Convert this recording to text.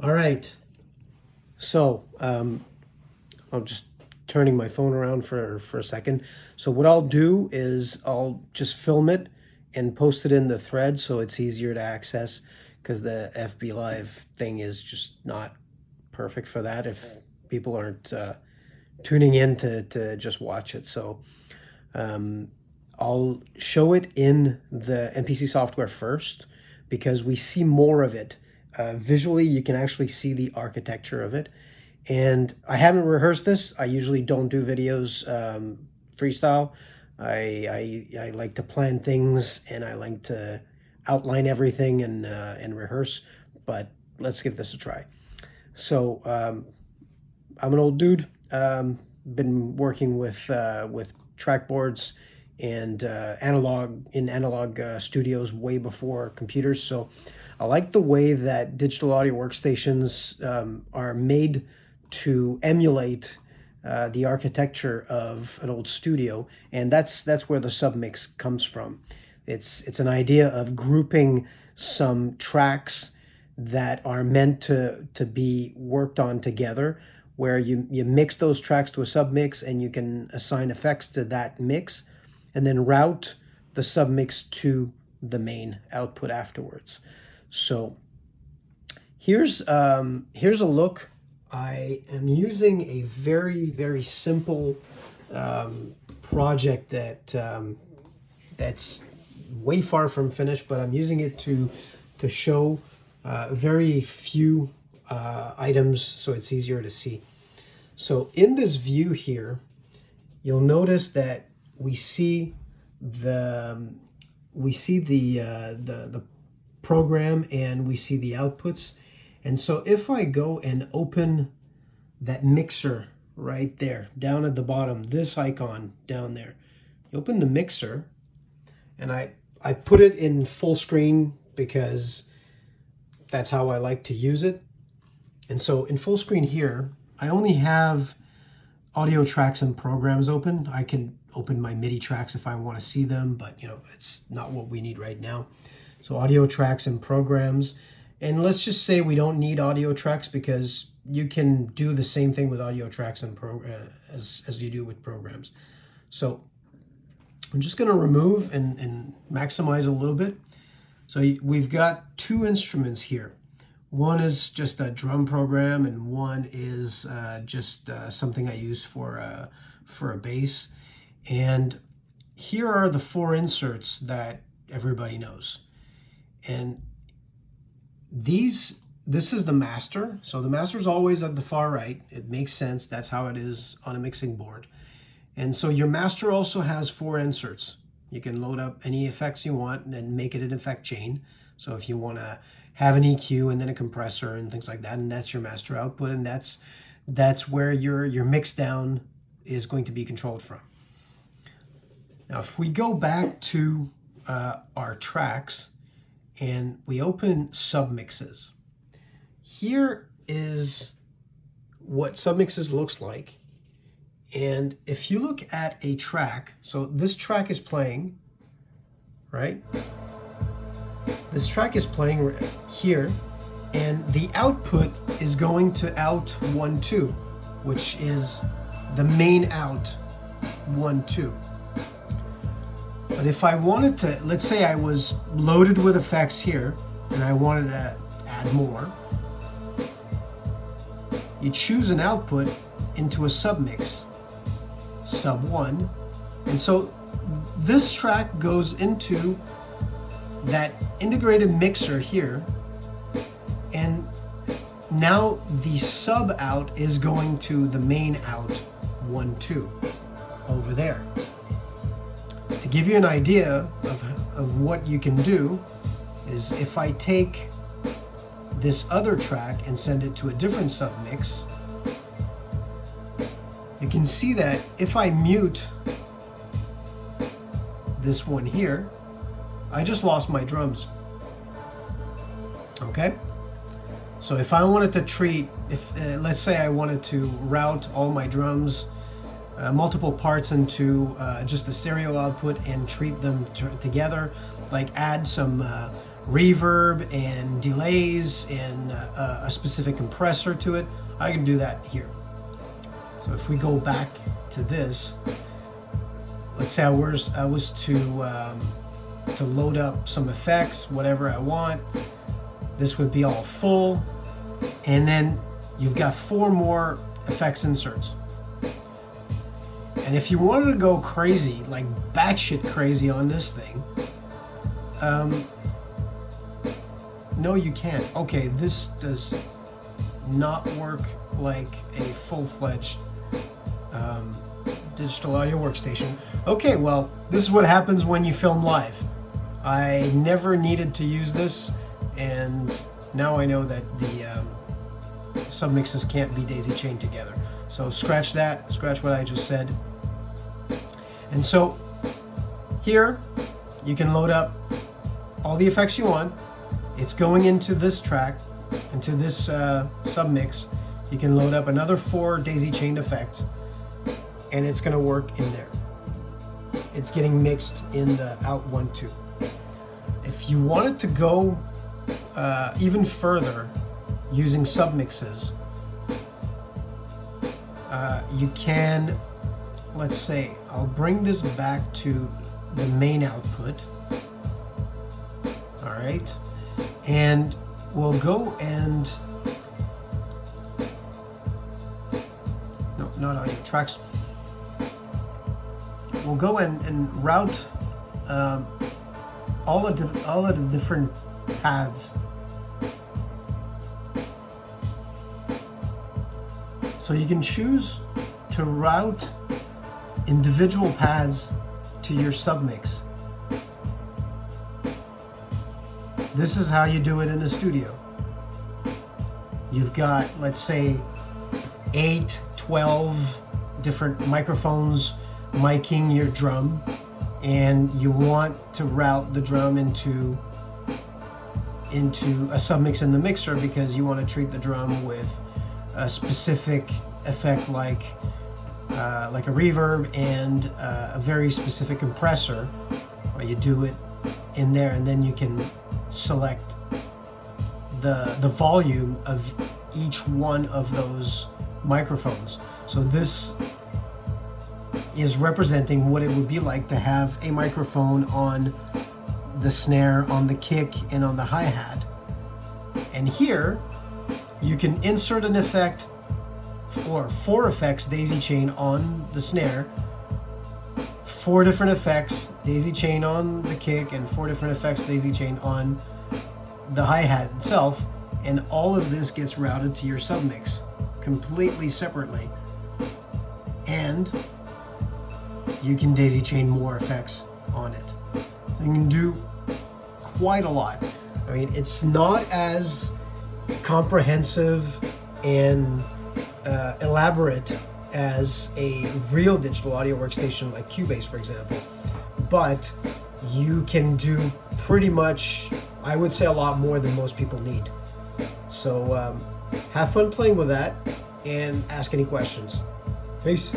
All right. So I'm just turning my phone around for a second. So what I'll do is I'll just film it and post it in the thread so it's easier to access, because the FB Live thing is just not perfect for that if people aren't tuning in to just watch it. So I'll show it in the MPC software first because we see more of it. Visually, you can actually see the architecture of it. And I haven't rehearsed this. I usually don't do videos freestyle. I like to plan things and I like to outline everything and rehearse. But let's give this a try. So I'm an old dude. Been working with trackboards and analog studios way before computers. So I like the way that digital audio workstations are made to emulate the architecture of an old studio, and that's where the submix comes from. It's an idea of grouping some tracks that are meant to be worked on together, where you mix those tracks to a submix and you can assign effects to that mix and then route the submix to the main output afterwards. So here's a look. I am using a very simple project that's way far from finished, but I'm using it to show very few items so it's easier to see. So in this view here, you'll notice that we see the program and we see the outputs. And so if I go and open that mixer right there, down at the bottom, this icon down there, you open the mixer, and I put it in full screen because that's how I like to use it. And so in full screen here, I only have audio tracks and programs open. I can open my MIDI tracks if I want to see them, but it's not what we need right now. So audio tracks and programs. And let's just say we don't need audio tracks because you can do the same thing with audio tracks and as you do with programs. So I'm just going to remove and maximize a little bit. So we've got two instruments here. One is just a drum program, and one is just something I use for a bass. And here are the four inserts that everybody knows. And this is the master. So the master is always at the far right. It makes sense. That's how it is on a mixing board. And so your master also has four inserts. You can load up any effects you want and make it an effect chain. So if you want to have an EQ and then a compressor and things like that, and that's your master output, and that's where your mix down is going to be controlled from. Now, if we go back to our tracks, and we open submixes. Here is what submixes looks like. And if you look at a track, so this track is playing, right? This track is playing here, and the output is going to out 1, 2, which is the main out 1, 2. But if I wanted to, let's say I was loaded with effects here and I wanted to add more, you choose an output into a submix, sub 1. And so this track goes into that integrated mixer here. And now the sub out is going to the main out 1, 2 over there. To give you an idea of what you can do is if I take this other track and send it to a different submix, you can see that if I mute this one here, I just lost my drums. Okay? So if I wanted to treat, let's say I wanted to route all my drums, multiple parts into just the stereo output and treat them together, like add some reverb and delays and a specific compressor to it, I can do that here. So if we go back to this, let's say I was to load up some effects, whatever I want. This would be all full, and then you've got 4 more effects inserts. And if you wanted to go crazy, like batshit crazy on this thing, no, you can't. Okay, this does not work like a full-fledged digital audio workstation. Okay, well, this is what happens when you film live. I never needed to use this, and now I know that the submixes can't be daisy chained together. So scratch that, scratch what I just said. And so here you can load up all the effects you want. It's going into this track, into this submix. You can load up another 4 daisy chained effects, and it's going to work in there. It's getting mixed in the out 1, 2. If you wanted to go even further using submixes, you can, let's say, I'll bring this back to the main output. All right, and we'll go and, no, not audio tracks. We'll go and route all of the different paths. So you can choose to route individual paths to your submix. This is how you do it in the studio. You've got, let's say, 8, 12 different microphones miking your drum, and you want to route the drum into a submix in the mixer because you want to treat the drum with a specific effect like a reverb and a very specific compressor. Well, you do it in there, and then you can select the volume of each one of those microphones. So this is representing what it would be like to have a microphone on the snare, on the kick, and on the hi-hat. And here you can insert an effect, or 4 effects daisy chain on the snare, 4 different effects daisy chain on the kick, and 4 different effects daisy chain on the hi-hat itself, and all of this gets routed to your submix completely separately. And you can daisy chain more effects on it. You can do quite a lot. I mean, it's not as comprehensive and elaborate as a real digital audio workstation like Cubase, for example, but you can do pretty much, I would say, a lot more than most people need. So have fun playing with that and ask any questions. Peace.